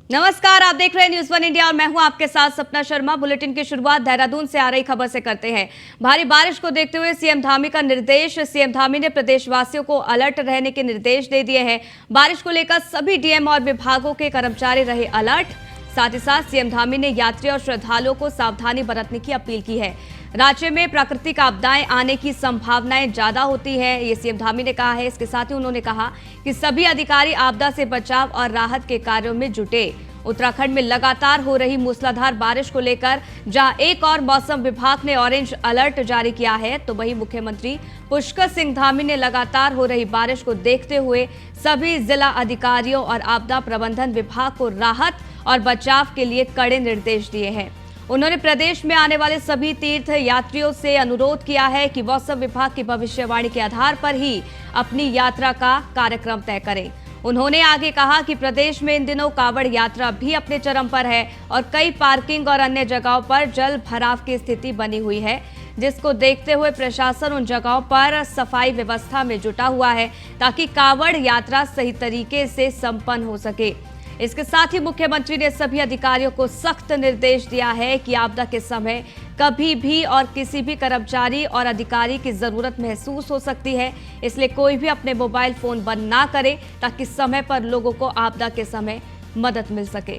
नमस्कार, आप देख रहे हैं न्यूज़ 1 इंडिया और मैं हूं आपके साथ सपना शर्मा। बुलेटिन की शुरुआत देहरादून से आ रही खबर से करते हैं। भारी बारिश को देखते हुए सीएम धामी का निर्देश। सीएम धामी ने प्रदेशवासियों को अलर्ट रहने के निर्देश दे दिए हैं। बारिश को लेकर सभी डीएम और विभागों के कर्मचारी रहे अलर्ट। साथ ही साथ सीएम धामी ने यात्री और श्रद्धालुओं को सावधानी बरतने की अपील की है। राज्य में प्राकृतिक आपदाएं आने की संभावनाएं ज्यादा होती है, ये सीएम धामी ने कहा है। इसके साथ ही उन्होंने कहा कि सभी अधिकारी आपदा से बचाव और राहत के कार्यों में जुटे। उत्तराखंड में लगातार हो रही मूसलाधार बारिश को लेकर जहां एक और मौसम विभाग ने ऑरेंज अलर्ट जारी किया है, तो वहीं मुख्यमंत्री पुष्कर सिंह धामी ने लगातार हो रही बारिश को देखते हुए सभी जिला अधिकारियों और आपदा प्रबंधन विभाग को राहत और बचाव के लिए कड़े निर्देश दिए हैं। उन्होंने प्रदेश में आने वाले सभी तीर्थ यात्रियों से अनुरोध किया है कि मौसम विभाग की भविष्यवाणी के आधार पर ही अपनी यात्रा का कार्यक्रम तय करें। उन्होंने आगे कहा कि प्रदेश में इन दिनों कावड़ यात्रा भी अपने चरम पर है और कई पार्किंग और अन्य जगहों पर जल भराव की स्थिति बनी हुई है, जिसको देखते हुए प्रशासन उन जगहों पर सफाई व्यवस्था में जुटा हुआ है ताकि कावड़ यात्रा सही तरीके से संपन्न हो सके। इसके साथ ही मुख्यमंत्री ने सभी अधिकारियों को सख्त निर्देश दिया है कि आपदा के समय कभी भी और किसी भी कर्मचारी और अधिकारी की जरूरत महसूस हो सकती है, इसलिए कोई भी अपने मोबाइल फोन बंद ना करे ताकि समय पर लोगों को आपदा के समय मदद मिल सके।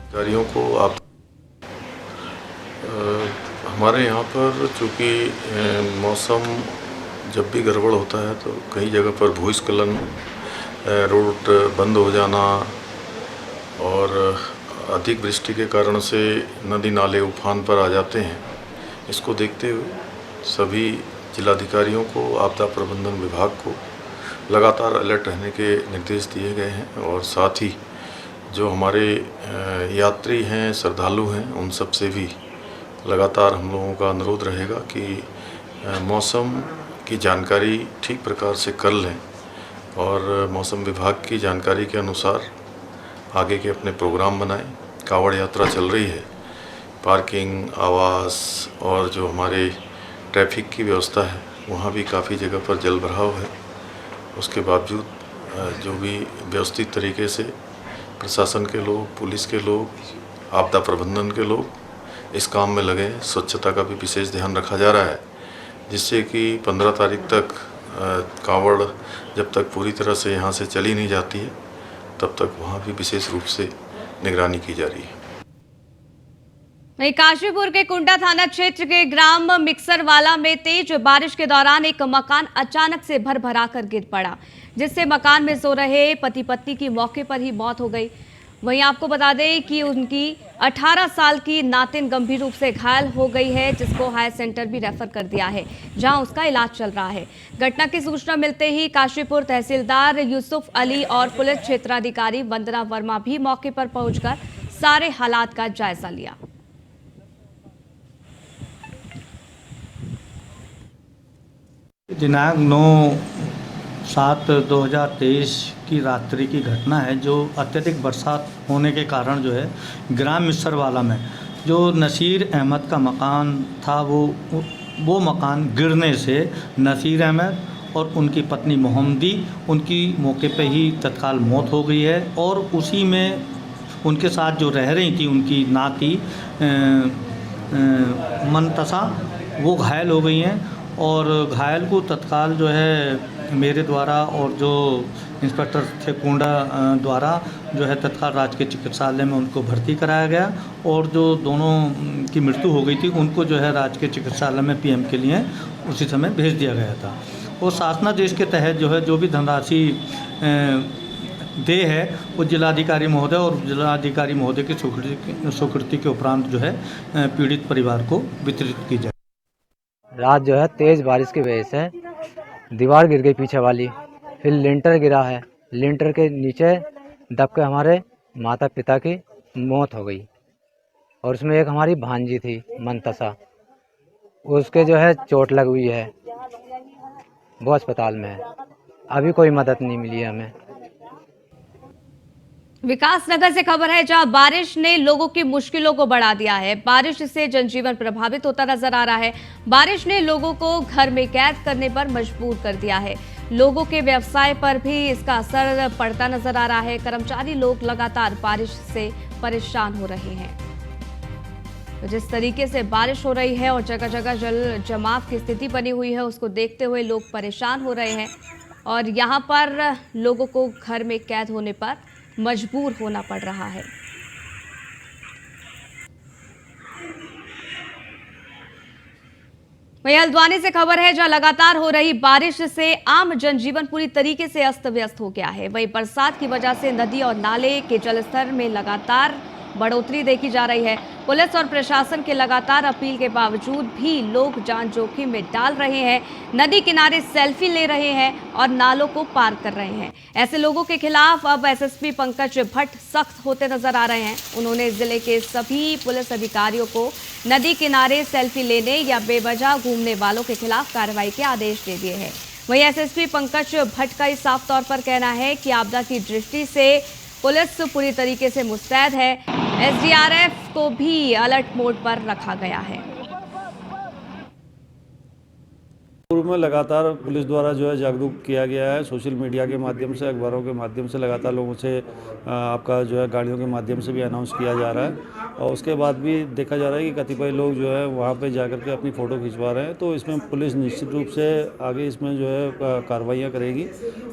अधिकारियों को आप हमारे यहाँ पर चूँकि मौसम जब भी गड़बड़ होता है तो कई जगह पर भूस्खलन, रोड बंद हो जाना और अधिक वृष्टि के कारण से नदी नाले उफान पर आ जाते हैं। इसको देखते हुए सभी जिलाधिकारियों को, आपदा प्रबंधन विभाग को लगातार अलर्ट रहने के निर्देश दिए गए हैं और साथ ही जो हमारे यात्री हैं, श्रद्धालु हैं, उन सब से भी लगातार हम लोगों का अनुरोध रहेगा कि मौसम की जानकारी ठीक प्रकार से कर लें और मौसम विभाग की जानकारी के अनुसार आगे के अपने प्रोग्राम बनाएं। कावड़ यात्रा चल रही है, पार्किंग, आवास और जो हमारे ट्रैफिक की व्यवस्था है वहाँ भी काफ़ी जगह पर जल भराव है। उसके बावजूद जो भी व्यवस्थित तरीके से प्रशासन के लोग, पुलिस के लोग, आपदा प्रबंधन के लोग इस काम में लगे। स्वच्छता का भी विशेष ध्यान रखा जा रहा है, जिससे कि 15 तारीख तक कावड़ जब तक पूरी तरह से यहाँ से चली नहीं जाती है तब तक वहाँ भी विशेष रूप से निगरानी की जा रही है। वहीं काशीपुर के कुंडा थाना क्षेत्र के ग्राम मिक्सरवाला में तेज बारिश के दौरान एक मकान अचानक से भर कर गिर पड़ा, जिससे मकान में सो रहे पति पत्नी की मौके पर ही मौत हो गई। वहीं आपको बता दें कि उनकी 18 साल की नातिन गंभीर रूप से घायल हो गई है, जिसको हायर सेंटर भी रेफर कर दिया है, जहां उसका इलाज चल रहा है। घटना की सूचना मिलते ही काशीपुर तहसीलदार यूसुफ अली और पुलिस क्षेत्राधिकारी वंदना वर्मा भी मौके पर पहुंचकर सारे हालात का जायजा लिया। दिनांक 9/7/2023 की रात्रि की घटना है, जो अत्यधिक बरसात होने के कारण जो है ग्राम मिस्सरवाला में जो नसीर अहमद का मकान था वो मकान गिरने से नसीर अहमद और उनकी पत्नी मोहम्मदी उनकी मौके पे ही तत्काल मौत हो गई है और उसी में उनके साथ जो रह रही थी उनकी नाती मनतसा वो घायल हो गई हैं और घायल को तत्काल जो है मेरे द्वारा और जो इंस्पेक्टर थे कुंडा द्वारा जो है तत्काल राजकीय चिकित्सालय में उनको भर्ती कराया गया और जो दोनों की मृत्यु हो गई थी उनको जो है राजकीय चिकित्सालय में पीएम के लिए उसी समय भेज दिया गया था। और शासनादेश के तहत जो है जो भी धनराशि दे है वो जिलाधिकारी महोदय और जिलाधिकारी महोदय की स्वीकृति के उपरांत जो है पीड़ित परिवार को वितरित की जाए। रात जो है तेज़ बारिश की वजह से दीवार गिर गई पीछे वाली, फिर लिंटर गिरा है, लिंटर के नीचे दब के हमारे माता पिता की मौत हो गई और उसमें एक हमारी भांजी थी मनतसा, उसके जो है चोट लगी हुई है, वो अस्पताल में है। अभी कोई मदद नहीं मिली है हमें। विकासनगर से खबर है, जहां बारिश ने लोगों की मुश्किलों को बढ़ा दिया है। बारिश से जनजीवन प्रभावित होता नजर आ रहा है। बारिश ने लोगों को घर में कैद करने पर मजबूर कर दिया है। लोगों के व्यवसाय पर भी इसका असर पड़ता नजर आ रहा है। कर्मचारी लोग लगातार बारिश से परेशान हो रहे हैं। तो जिस तरीके से बारिश हो रही है और जगह जगह जल जमाव की स्थिति बनी हुई है, उसको देखते हुए लोग परेशान हो रहे हैं और यहाँ पर लोगों को घर में कैद होने पर मजबूर होना पड़ रहा है। वहीं हल्द्वानी से खबर है, जहां लगातार हो रही बारिश से आम जनजीवन पूरी तरीके से अस्त व्यस्त हो गया है। वहीं बरसात की वजह से नदी और नाले के जलस्तर में लगातार बढ़ोतरी देखी जा रही है। पुलिस और प्रशासन के लगातार अपील के बावजूद भी लोग जान जोखिम में डाल रहे हैं, नदी किनारे सेल्फी ले रहे हैं और नालों को पार कर रहे हैं। ऐसे लोगों के खिलाफ अब एसएसपी पंकज भट्ट सख्त होते नजर आ रहे हैं। उन्होंने जिले के सभी पुलिस अधिकारियों को नदी किनारे सेल्फी लेने या बेवजह घूमने वालों के खिलाफ कार्रवाई के आदेश दे दिए हैं। वहीं एसएसपी पंकज भट्ट का साफ तौर पर कहना है कि आपदा की दृष्टि से पुलिस पूरी तरीके से मुस्तैद है। एसडीआरएफ को भी अलर्ट मोड पर रखा गया है। पूर्व में लगातार पुलिस द्वारा जो है जागरूक किया गया है, सोशल मीडिया के माध्यम से, अखबारों के माध्यम से लगातार लोगों से आपका जो है गाड़ियों के माध्यम से भी अनाउंस किया जा रहा है। और उसके बाद भी देखा जा रहा है कि कतिपय लोग जो है वहाँ पे जाकर के अपनी फ़ोटो खिंचवा रहे हैं। तो इसमें पुलिस निश्चित रूप से आगे इसमें जो है कार्रवाइयाँ करेगी,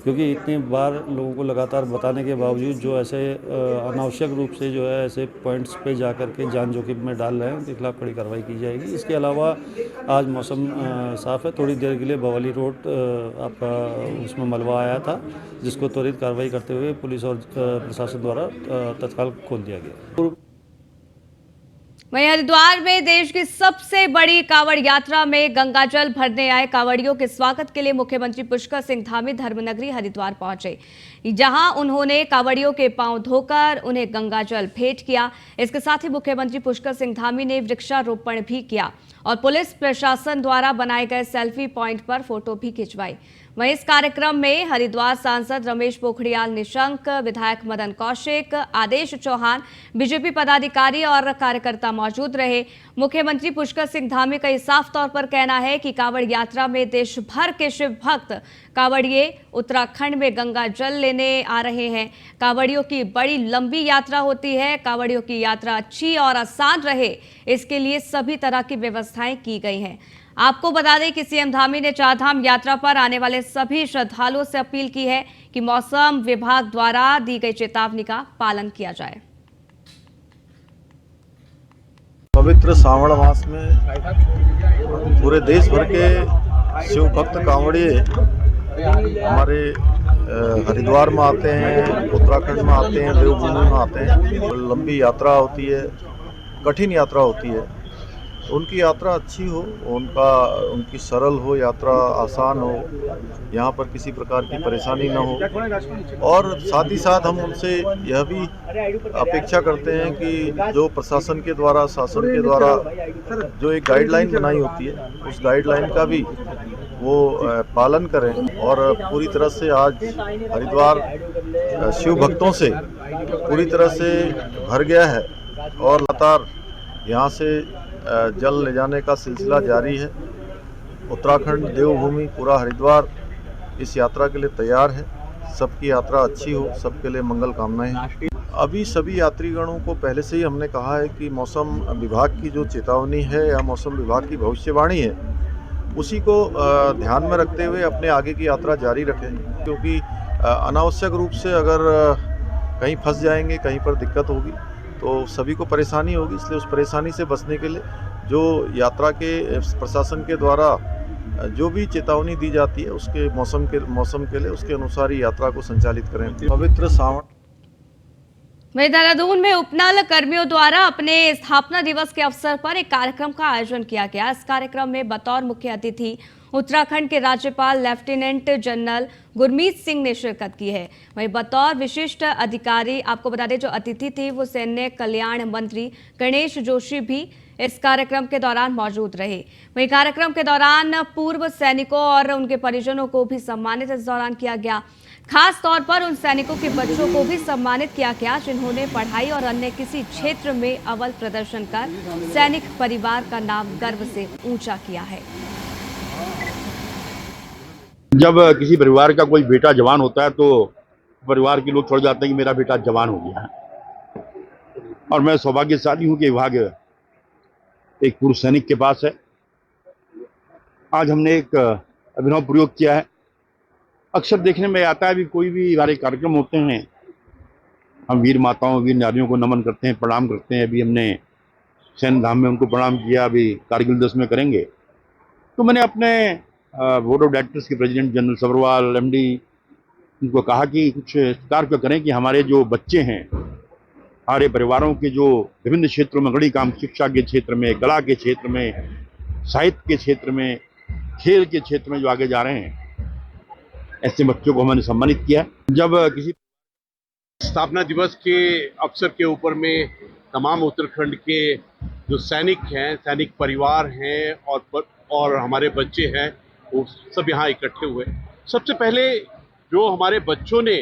क्योंकि इतनी बार लोगों को लगातार बताने के बावजूद जो ऐसे अनावश्यक रूप से जो है ऐसे पॉइंट्स पे जाकर के जान जोखिम में डाल रहे हैं, उनके खिलाफ कड़ी कार्रवाई की जाएगी। इसके अलावा आज मौसम साफ़ है, थोड़ी देर के लिए बवाली रोड आपका उसमें मलबा आया था, जिसको त्वरित कार्रवाई करते हुए पुलिस और प्रशासन द्वारा तत्काल खोल दिया गया। वहीं हरिद्वार में देश की सबसे बड़ी कांवड़ यात्रा में गंगाजल भरने आए कांवड़ियों के स्वागत के लिए मुख्यमंत्री पुष्कर सिंह धामी धर्मनगरी हरिद्वार पहुंचे, जहां उन्होंने कांवड़ियों के पांव धोकर उन्हें गंगाजल भेंट किया। इसके साथ ही मुख्यमंत्री पुष्कर सिंह धामी ने वृक्षारोपण भी किया और पुलिस प्रशासन द्वारा बनाए गए सेल्फी पॉइंट पर फोटो भी खिंचवाई। वहीं इस कार्यक्रम में हरिद्वार सांसद रमेश पोखरियाल निशंक, विधायक मदन कौशिक, आदेश चौहान, बीजेपी पदाधिकारी और कार्यकर्ता मौजूद रहे। मुख्यमंत्री पुष्कर सिंह धामी का साफ तौर पर कहना है कि कांवड़ यात्रा में देश भर के शिव भक्त कांवड़िए उत्तराखंड में गंगा जल लेने आ रहे हैं। कांवड़ियों की बड़ी लंबी यात्रा होती है। कांवड़ियों की यात्रा अच्छी और आसान रहे, इसके लिए सभी तरह की व्यवस्थाएं की गई हैं। आपको बता दें कि सीएम धामी ने चारधाम यात्रा पर आने वाले सभी श्रद्धालुओं से अपील की है कि मौसम विभाग द्वारा दी गई चेतावनी का पालन किया जाए। पवित्र श्रावण मास में पूरे देश भर के शिव भक्त कांवड़िए हमारे हरिद्वार में आते हैं, उत्तराखंड में आते हैं, देवभूमि में आते हैं। लंबी यात्रा होती है, कठिन यात्रा होती है। उनकी यात्रा अच्छी हो, उनकी सरल हो, यात्रा आसान हो, यहाँ पर किसी प्रकार की परेशानी न हो। और साथ ही साथ हम उनसे यह भी अपेक्षा करते हैं कि जो प्रशासन के द्वारा, शासन के द्वारा जो एक गाइडलाइन बनाई होती है, उस गाइडलाइन का भी वो पालन करें। और पूरी तरह से आज हरिद्वार शिव भक्तों से पूरी तरह से भर गया है और लगातार यहाँ से जल ले जाने का सिलसिला जारी है। उत्तराखंड, देवभूमि, पूरा हरिद्वार इस यात्रा के लिए तैयार है। सबकी यात्रा अच्छी हो, सबके लिए मंगल कामनाएं हैं। अभी सभी यात्रीगणों को पहले से ही हमने कहा है कि मौसम विभाग की जो चेतावनी है या मौसम विभाग की भविष्यवाणी है, उसी को ध्यान में रखते हुए अपने आगे की यात्रा जारी रखें, क्योंकि अनावश्यक रूप से अगर कहीं फंस जाएंगे, कहीं पर दिक्कत होगी तो सभी को परेशानी होगी। इसलिए उस परेशानी से बचने के लिए जो यात्रा के प्रशासन के द्वारा जो भी चेतावनी दी जाती है, उसके मौसम के लिए उसके अनुसार ही यात्रा को संचालित करें। पवित्र श्रावण। वहीं देहरादून में उपनल कर्मियों द्वारा अपने स्थापना दिवस के अवसर पर एक कार्यक्रम का आयोजन किया गया। इस कार्यक्रम में बतौर मुख्य अतिथि उत्तराखंड के राज्यपाल लेफ्टिनेंट जनरल गुरमीत सिंह ने शिरकत की है। वहीं बतौर विशिष्ट अधिकारी, आपको बता दें, जो अतिथि थी वो सैन्य कल्याण मंत्री गणेश जोशी भी इस कार्यक्रम के दौरान मौजूद रहे। वहीं कार्यक्रम के दौरान पूर्व सैनिकों और उनके परिजनों को भी सम्मानित इस दौरान किया गया। खास तौर पर उन सैनिकों के बच्चों को भी सम्मानित किया गया जिन्होंने पढ़ाई और अन्य किसी क्षेत्र में अव्वल प्रदर्शन कर सैनिक परिवार का नाम गर्व से ऊंचा किया है। जब किसी परिवार का कोई बेटा जवान होता है तो परिवार के लोग छोड़ जाते हैं कि मेरा बेटा जवान हो गया है। और मैं सौभाग्यशाली हूं कि भाग्य एक पूर्व सैनिक के पास है। आज हमने एक अभिनव प्रयोग किया है। अक्सर देखने में आता है भी कोई भी हमारे कार्यक्रम होते हैं, हम वीर माताओं वीर नारियों को नमन करते हैं, प्रणाम करते हैं। अभी हमने सैन्य धाम में उनको प्रणाम किया, अभी कारगिल दिवस में करेंगे। तो मैंने अपने बोर्ड ऑफ डायरेक्टर्स के प्रेसिडेंट जनरल सब्रवाल एमडी उनको कहा कि कुछ कार्य करें कि हमारे जो बच्चे हैं, हमारे परिवारों के जो विभिन्न क्षेत्रों में गणित काम, शिक्षा के क्षेत्र में, कला के क्षेत्र में, साहित्य के क्षेत्र में, खेल के क्षेत्र में जो आगे जा रहे हैं, ऐसे बच्चों को हमने सम्मानित किया। जब किसी स्थापना दिवस के अवसर के ऊपर में तमाम उत्तराखंड के जो सैनिक हैं, सैनिक परिवार हैं और हमारे बच्चे हैं, वो सब यहाँ इकट्ठे हुए। सबसे पहले जो हमारे बच्चों ने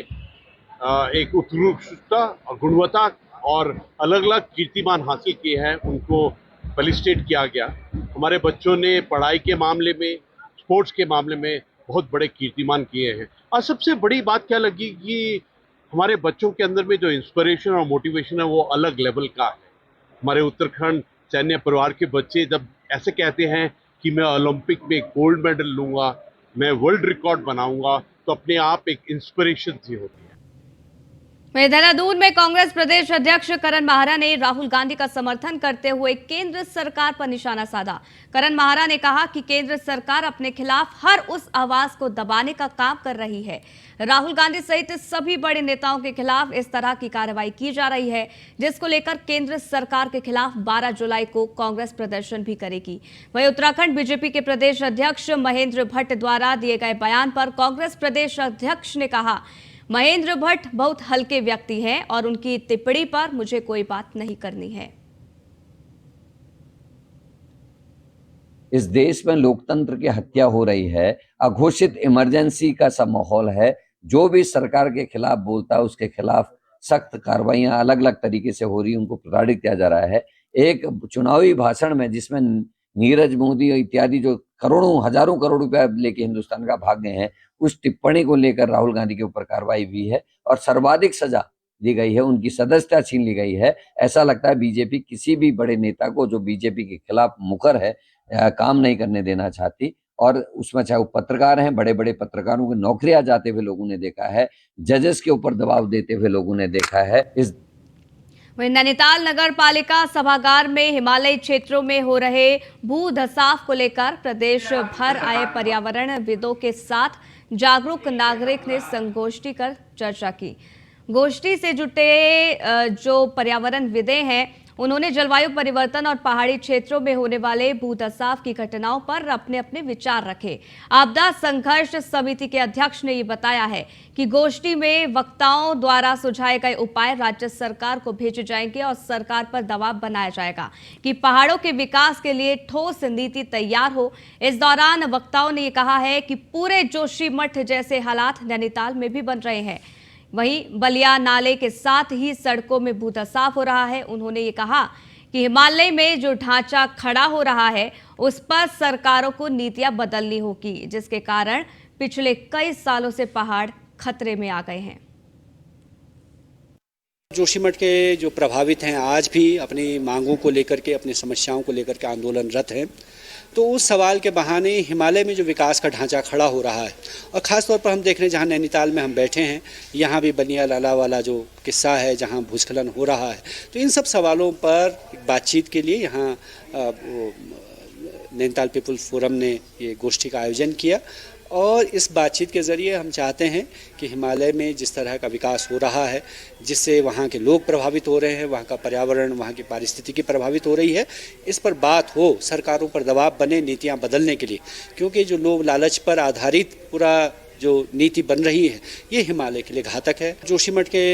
एक उत्कृष्टता और गुणवत्ता और अलग अलग कीर्तिमान हासिल किए हैं, उनको फेलिसिटेट किया गया। हमारे बच्चों ने पढ़ाई के मामले में, स्पोर्ट्स के मामले में बहुत बड़े कीर्तिमान किए हैं। और सबसे बड़ी बात क्या लगी कि हमारे बच्चों के अंदर में जो इंस्पिरेशन और मोटिवेशन है वो अलग लेवल का है। हमारे उत्तराखंड सैन्य परिवार के बच्चे जब ऐसे कहते हैं कि मैं ओलंपिक में गोल्ड मेडल लूँगा, मैं वर्ल्ड रिकॉर्ड बनाऊंगा, तो अपने आप एक इंस्पिरेशन सी होती है। वहीं देहरादून में कांग्रेस प्रदेश अध्यक्ष करण माहरा ने राहुल गांधी का समर्थन करते हुए केंद्र सरकार पर निशाना साधा। करण माहरा ने कहा कि केंद्र सरकार अपने खिलाफ हर उस आवाज को दबाने का काम कर रही है। राहुल गांधी सहित सभी बड़े नेताओं के खिलाफ इस तरह की कार्रवाई की जा रही है, जिसको लेकर केंद्र सरकार के खिलाफ 12 जुलाई को कांग्रेस प्रदर्शन भी करेगी। वहीं उत्तराखंड बीजेपी के प्रदेश अध्यक्ष महेंद्र भट्ट द्वारा दिए गए बयान पर कांग्रेस प्रदेश अध्यक्ष ने कहा, महेंद्र भट्ट बहुत हल्के व्यक्ति हैं और उनकी टिप्पणी पर मुझे कोई बात नहीं करनी है। इस देश में लोकतंत्र की हत्या हो रही है, अघोषित इमरजेंसी का सब माहौल है। जो भी सरकार के खिलाफ बोलता है उसके खिलाफ सख्त कार्रवाइयां अलग अलग तरीके से हो रही है, उनको प्रताड़ित किया जा रहा है। एक चुनावी भाषण में जिसमें नीरज मोदी इत्यादि जो करोड़ों हजारों करोड़ रुपया लेके हिंदुस्तान का भाग गए हैं, उस टिप्पणी को लेकर राहुल गांधी के ऊपर कार्रवाई हुई है और सर्वाधिक सजा दी गई है, उनकी सदस्यता छीन ली गई है। ऐसा लगता है बीजेपी किसी भी बड़े नेता को जो बीजेपी के खिलाफ मुखर है काम नहीं करने देना चाहती। और उसमें चाहे वो पत्रकार हैं, बड़े बड़े पत्रकारों की नौकरियां जाते हुए लोगों ने देखा है, जजेस के ऊपर दबाव देते हुए लोगों ने देखा है। वहीं नैनीताल नगर पालिका सभागार में हिमालयी क्षेत्रों में हो रहे भू धसाव को लेकर प्रदेश भर आए पर्यावरण विदों के साथ जागरूक नागरिक ने संगोष्ठी कर चर्चा की। गोष्ठी से जुटे जो पर्यावरण विदे हैं, उन्होंने जलवायु परिवर्तन और पहाड़ी क्षेत्रों में होने वाले भूधसाव की घटनाओं पर अपने अपने विचार रखे। आपदा संघर्ष समिति के अध्यक्ष ने ये बताया है कि गोष्ठी में वक्ताओं द्वारा सुझाए गए उपाय राज्य सरकार को भेजे जाएंगे और सरकार पर दबाव बनाया जाएगा कि पहाड़ों के विकास के लिए ठोस नीति तैयार हो। इस दौरान वक्ताओं ने ये कहा है कि पूरे जोशीमठ जैसे हालात नैनीताल में भी बन रहे हैं। वहीं बलिया नाले के साथ ही सड़कों में भूधसाव हो रहा है। उन्होंने ये कहा कि हिमालय में जो ढांचा खड़ा हो रहा है उस पर सरकारों को नीतियां बदलनी होगी, जिसके कारण पिछले कई सालों से पहाड़ खतरे में आ गए हैं। जोशीमठ के जो प्रभावित हैं आज भी अपनी मांगों को लेकर के, अपनी समस्याओं को लेकर के आंदोलनरत हैं। तो उस सवाल के बहाने हिमालय में जो विकास का ढांचा खड़ा हो रहा है, और ख़ास तौर पर हम देख रहे हैं जहाँ नैनीताल में हम बैठे हैं, यहाँ भी बनिया लाला वाला जो किस्सा है जहाँ भूस्खलन हो रहा है, तो इन सब सवालों पर बातचीत के लिए यहाँ नैनीताल पीपुल्स फोरम ने ये गोष्ठी का आयोजन किया। और इस बातचीत के ज़रिए हम चाहते हैं कि हिमालय में जिस तरह का विकास हो रहा है, जिससे वहाँ के लोग प्रभावित हो रहे हैं, वहाँ का पर्यावरण, वहाँ की पारिस्थितिकी प्रभावित हो रही है, इस पर बात हो, सरकारों पर दबाव बने नीतियाँ बदलने के लिए। क्योंकि जो लोग लालच पर आधारित पूरा जो नीति बन रही है, ये हिमालय के लिए घातक है। जोशीमठ के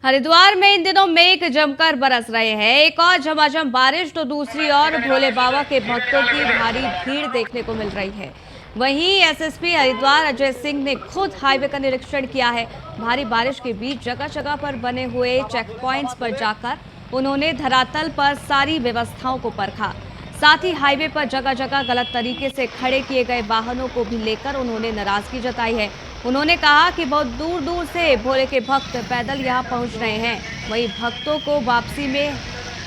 हरिद्वार में इन दिनों मेघ जमकर बरस रहे हैं। एक और झमाझम बारिश तो दूसरी ओर भोले बाबा के भक्तों की भारी भीड़ देखने को मिल रही है। वहीं एसएसपी हरिद्वार अजय सिंह ने खुद हाईवे का निरीक्षण किया है। भारी बारिश के बीच जगह जगह पर बने हुए चेक पॉइंट्स पर जाकर उन्होंने धरातल पर सारी व्यवस्थाओं को परखा। साथ ही हाईवे पर जगह जगह गलत तरीके से खड़े किए गए वाहनों को भी लेकर उन्होंने नाराजगी जताई है। उन्होंने कहा कि बहुत दूर दूर से भोले के भक्त पैदल यहां पहुंच रहे हैं। वहीं भक्तों को वापसी में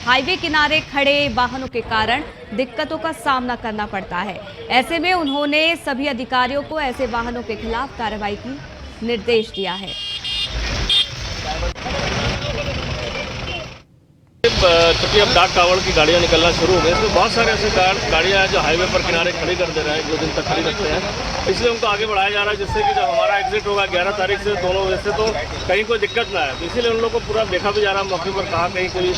हाईवे किनारे खड़े वाहनों के कारण दिक्कतों का सामना करना पड़ता है। ऐसे में उन्होंने सभी अधिकारियों को ऐसे वाहनों के खिलाफ कार्रवाई की निर्देश दिया है। चूँकि अब डाक टावर की गाड़ियाँ निकलना शुरू हो गई, इसमें बहुत सारे ऐसे गाड़ियाँ हैं जो हाईवे पर किनारे खड़ी कर दे रहे हैं, 2 दिन तक खड़ी रखते हैं। इसलिए उनको आगे बढ़ाया जा रहा है, जिससे कि जब हमारा एग्जिट होगा 11 तारीख से दोनों वजह से, तो कहीं कोई दिक्कत ना है। तो इसीलिए उन लोगों को पूरा देखा भी जा रहा है, मौके पर कहाँ कहीं कोई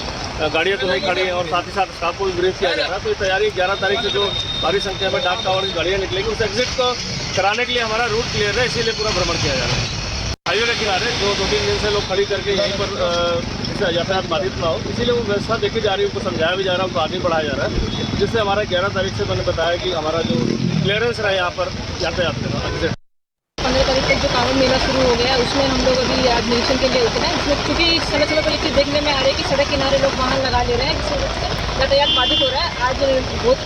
गाड़ियाँ तो नहीं खड़ी हैं, और साथ ही साथ स्टाफ को भी ब्रीफ किया जा रहा है। तो ये तैयारी 11 तारीख से जो भारी संख्या में डाक टावर की गाड़ियाँ निकलेंगी, उस एग्जिट को कराने के लिए हमारा रूट क्लियर है, इसीलिए पूरा भ्रमण किया जा रहा है। हाईवे के किनारे जो 2-3 दिन से लोग खड़ी करके यहीं पर यातायात बाधित ना हो, इसीलिए वो व्यवस्था देखी जा रही है, उनको समझाया भी जा रहा है, उनको आगे बढ़ाया जा रहा है, जिससे हमारा 11 तारीख से मैंने बताया कि हमारा जो क्लियरेंस रहे यहाँ पर यातायात का। 15 तारीख तक जो कांवड़ मेला शुरू हो गया, उसमें हम लोग अभी आज निरीक्षण के लिए उतरे हैं। इसमें चूँकि समय समय पर एक चीज़ देखने में आ रही है कि सड़क किनारे लोग वाहन लगा ले रहे हैं, जिससे यातायात बाधित हो रहा है। आज बहुत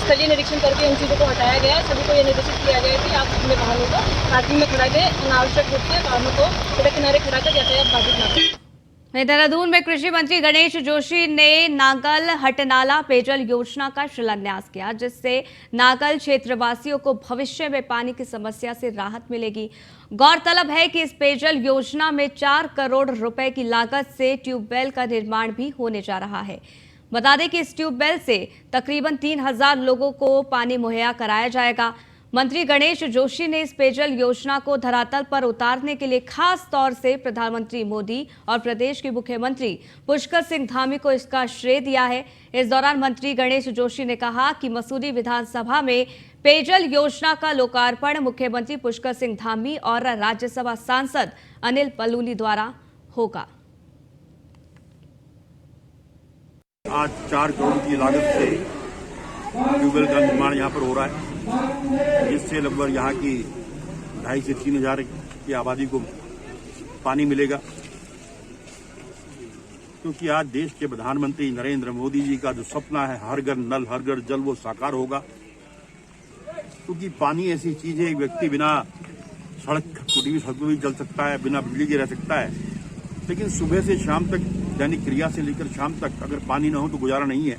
स्थलीय निरीक्षण करके इन चीज़ों को हटाया गया है। सभी को ये निर्देशित किया गया है कि आप अपने वाहनों को पार्किंग में खड़ा के अनावश्यक रूप से वाहनों को सड़क किनारे खड़ा कर यातायात बाधित न करें। देहरादून में कृषि मंत्री गणेश जोशी ने नागल हटनाला पेयजल योजना का शिलान्यास किया, जिससे नागल क्षेत्रवासियों को भविष्य में पानी की समस्या से राहत मिलेगी। गौरतलब है कि इस पेयजल योजना में 4 करोड़ रुपए की लागत से ट्यूबवेल का निर्माण भी होने जा रहा है। बता दें कि इस ट्यूबवेल से तकरीबन 3000 लोगों को पानी मुहैया कराया जाएगा। मंत्री गणेश जोशी ने इस पेयजल योजना को धरातल पर उतारने के लिए खास तौर से प्रधानमंत्री मोदी और प्रदेश के मुख्यमंत्री पुष्कर सिंह धामी को इसका श्रेय दिया है। इस दौरान मंत्री गणेश जोशी ने कहा कि मसूरी विधानसभा में पेयजल योजना का लोकार्पण मुख्यमंत्री पुष्कर सिंह धामी और राज्यसभा सांसद अनिल बलूनी द्वारा होगा। आज 4 करोड़ की लागत से ट्यूबवेल का निर्माण यहाँ पर हो रहा है, जिससे लगभग यहाँ की 2.5 से 3 हज़ार की आबादी को पानी मिलेगा। क्योंकि आज देश के प्रधानमंत्री नरेंद्र मोदी जी का जो सपना है हर घर नल हर घर जल, वो साकार होगा। क्योंकि पानी ऐसी चीज है, एक व्यक्ति बिना टूटी हुई सड़कों भी चल सकता है, बिना बिजली के रह सकता है, लेकिन सुबह से शाम तक दैनिक क्रिया से लेकर शाम तक अगर पानी न हो तो गुजारा नहीं है।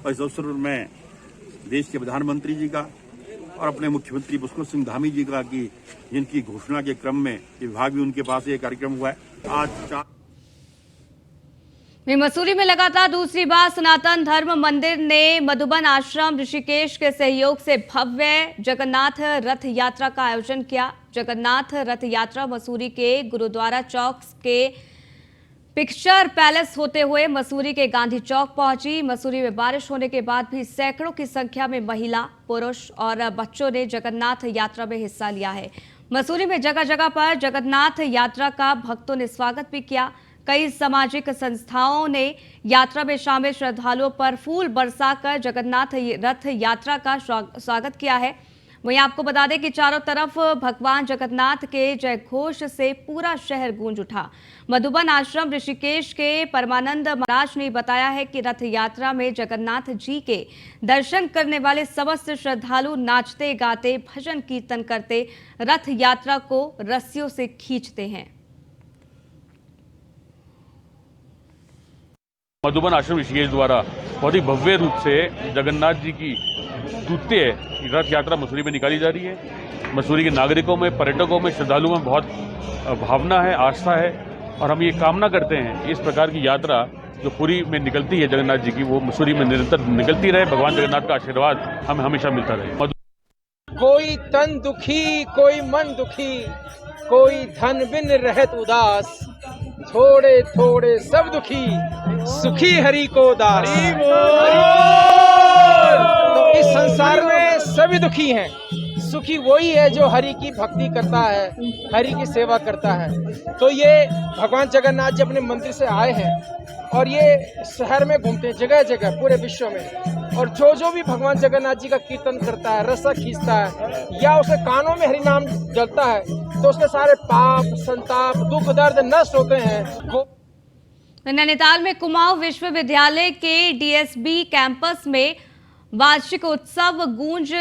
और इस अवसर पर मैं देश के प्रधानमंत्री जी का और अपने मुख्यमंत्री पुष्कर सिंह धामी जी का, कि जिनकी घोषणा के क्रम में विभाग भी उनके पास ये कार्यक्रम हुआ है। आज मसूरी में लगातार दूसरी बार सनातन धर्म मंदिर ने मधुबन आश्रम ऋषिकेश के सहयोग से भव्य जगन्नाथ रथ यात्रा का आयोजन किया। जगन्नाथ रथ यात्रा मसूरी के गुरुद्वारा चौक के पिक्चर पैलेस होते हुए मसूरी के गांधी चौक पहुंची। मसूरी में बारिश होने के बाद भी सैकड़ों की संख्या में महिला, पुरुष और बच्चों ने जगन्नाथ यात्रा में हिस्सा लिया है। मसूरी में जगह जगह पर जगन्नाथ यात्रा का भक्तों ने स्वागत भी किया। कई सामाजिक संस्थाओं ने यात्रा में शामिल श्रद्धालुओं पर फूल बरसाकर जगन्नाथ रथ यात्रा का स्वागत किया है। वहीं आपको बता दें कि चारों तरफ भगवान जगन्नाथ के जय घोष से पूरा शहर गूंज उठा। मधुबन आश्रम ऋषिकेश के परमानंद महाराज ने बताया है कि रथ यात्रा में जगन्नाथ जी के दर्शन करने वाले समस्त श्रद्धालु नाचते गाते भजन कीर्तन करते रथ यात्रा को रस्सियों से खींचते हैं। मधुबन आश्रम ऋषिकेश द्वारा बहुत ही भव्य रूप से जगन्नाथ जी की द्वितीय रथ यात्रा मसूरी में निकाली जा रही है। मसूरी के नागरिकों में, पर्यटकों में, श्रद्धालुओं में बहुत भावना है, आस्था है, और हम ये कामना करते हैं कि इस प्रकार की यात्रा जो पुरी में निकलती है जगन्नाथ जी की, वो मसूरी में निरंतर निकलती रहे। भगवान जगन्नाथ का आशीर्वाद हमें हमेशा मिलता रहे। कोई तन दुखी, कोई मन दुखी, कोई धन बिन रहत उदास, थोड़े थोड़े सब दुखी, सुखी हरि को दास। तो इस संसार में सभी दुखी हैं, सुखी वही है जो हरि की भक्ति करता है, हरि की सेवा करता है। तो ये भगवान जगन्नाथ जी अपने मंदिर से आए हैं और ये शहर में घूमते हैं जगह जगह पूरे विश्व में, और जो भी भगवान जगन्नाथ जी का कीर्तन करता है, रस्सा खींचता है या उसे कानों में हरि नाम जलता है, तो उसके सारे पाप, संताप, दुख, दर्द नष्ट होते हैं। नैनीताल में कुमाऊं विश्वविद्यालय के डीएसबी कैंपस में वार्षिक उत्सव गूंज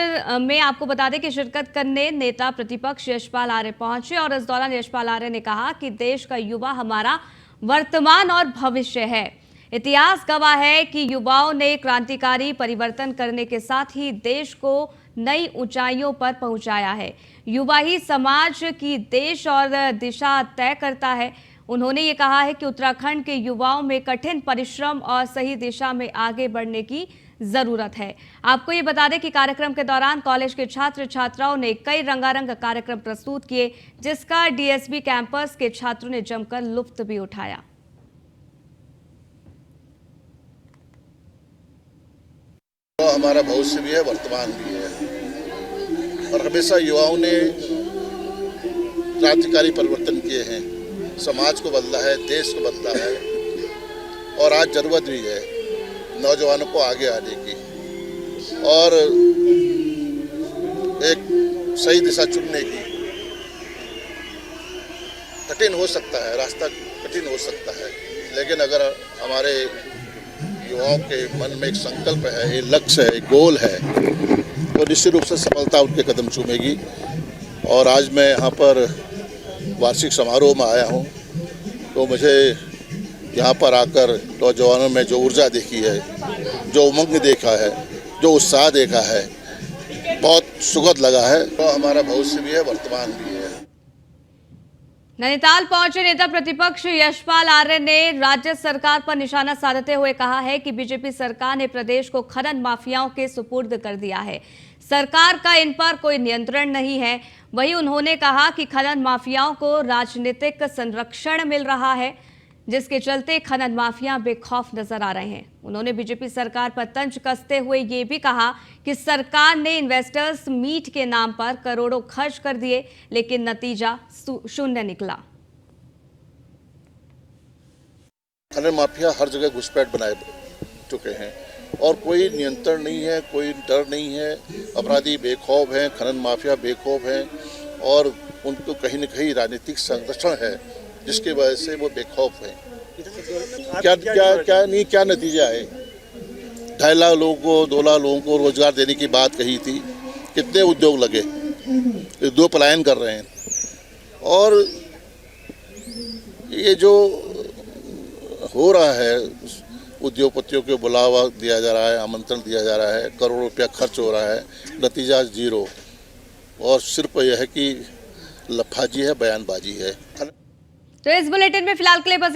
में आपको बता दें कि शिरकत करने नेता प्रतिपक्ष यशपाल आर्य पहुंचे और इस दौरान यशपाल आर्य ने कहा कि देश का युवा हमारा वर्तमान और भविष्य है। इतिहास गवाह है कि युवाओं ने क्रांतिकारी परिवर्तन करने के साथ ही देश को नई ऊंचाइयों पर पहुंचाया है। युवा ही समाज की देश और दिशा तय करता है। उन्होंने ये कहा है कि उत्तराखंड के युवाओं में कठिन परिश्रम और सही दिशा में आगे बढ़ने की जरूरत है। आपको ये बता दें कि कार्यक्रम के दौरान कॉलेज के छात्र छात्राओं ने कई रंगारंग कार्यक्रम प्रस्तुत किए, जिसका डीएसबी कैंपस के छात्रों ने जमकर लुत्फ भी उठाया। तो हमारा भविष्य भी है, वर्तमान भी है और हमेशा युवाओं ने क्रांतिकारी परिवर्तन किए हैं, समाज को बदला है, देश को बदला है और आज जरूरत भी है नौजवानों को आगे आने की और एक सही दिशा चुनने की। कठिन हो सकता है, रास्ता कठिन हो सकता है, लेकिन अगर हमारे युवाओं के मन में एक संकल्प है, एक लक्ष्य है, एक गोल है, तो निश्चित रूप से सफलता उनके कदम चूमेगी। और आज मैं यहाँ पर वार्षिक समारोह में आया हूँ, तो मुझे यहाँ पर आकर नौजवानों में जो ऊर्जा देखी है, जो उमंग देखा है, जो उत्साह देखा है, बहुत सुखद लगा है। तो हमारा भविष्य भी है, वर्तमान भी है। नैनीताल पहुंचे नेता प्रतिपक्ष यशपाल आर्य ने राज्य सरकार पर निशाना साधते हुए कहा है कि बीजेपी सरकार ने प्रदेश को खनन माफियाओं के सुपुर्द कर दिया है। सरकार का इन पर कोई नियंत्रण नहीं है। वहीं उन्होंने कहा कि खनन माफियाओं को राजनीतिक संरक्षण मिल रहा है, जिसके चलते खनन माफिया बेखौफ नजर आ रहे हैं। उन्होंने बीजेपी सरकार पर तंज कसते हुए ये भी कहा कि सरकार ने इन्वेस्टर्स मीट के नाम पर करोड़ों खर्च कर दिए, लेकिन नतीजा शून्य निकला। खनन माफिया हर जगह घुसपैठ बनाए चुके हैं और कोई नियंत्रण नहीं है, कोई डर नहीं है। अपराधी बेखौफ हैं, खनन माफिया बेखौफ हैं और उनको कहीं न कहीं राजनीतिक संरक्षण है, जिसकी वजह से वो बेखौफ है। क्या नतीजा है? 2.5 लाख लोगों को, 2 लाख लोगों को रोजगार देने की बात कही थी। कितने उद्योग लगे? उद्योग पलायन कर रहे हैं और ये जो हो रहा है, उद्योगपतियों को बुलावा दिया जा रहा है, आमंत्रण दिया जा रहा है, करोड़ों रुपया खर्च हो रहा है, नतीजा जीरो और सिर्फ यह है कि लफाजी है, बयानबाजी है। तो इस बुलेटिन में फिलहाल के लिए बस